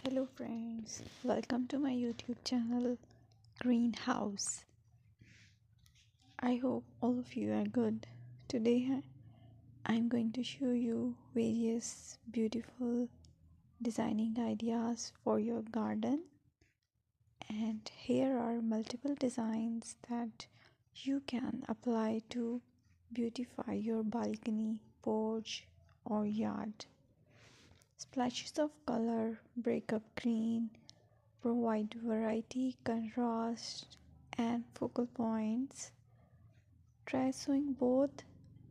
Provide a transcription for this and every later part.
Hello friends, welcome to my YouTube channel Greenhouse. I hope all of you are good. Today I'm going to show you various beautiful designing ideas for your garden, and here are multiple designs that you can apply to beautify your balcony, porch or yard. Splashes of color break up green, provide variety, contrast, and focal points. Try sowing both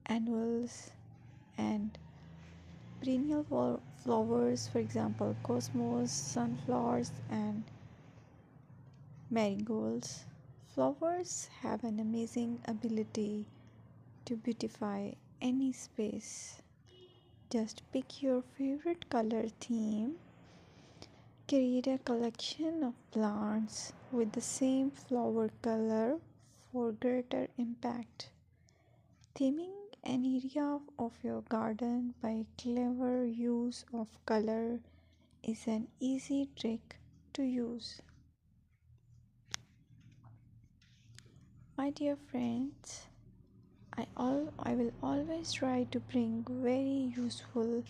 annuals and perennial flowers, for example, cosmos, sunflowers, and marigolds. Flowers have an amazing ability to beautify any space. Just pick your favorite color theme. Create a collection of plants with the same flower color for greater impact. Theming an area of your garden by clever use of color is an easy trick to use. My dear friends, I will always try to bring very useful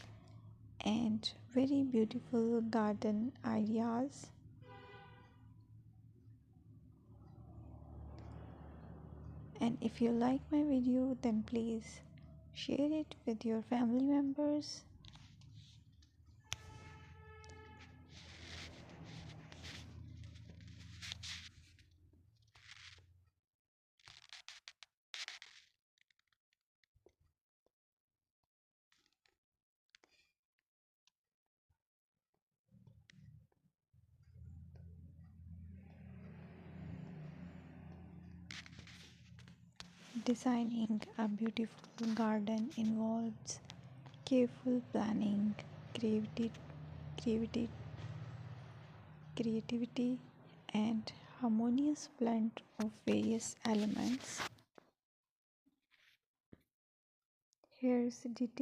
and very beautiful garden ideas. And if you like my video, then please share it with your family members. Designing a beautiful garden involves careful planning, creativity, creativity, creativity and harmonious blend of various elements. Here's a detailed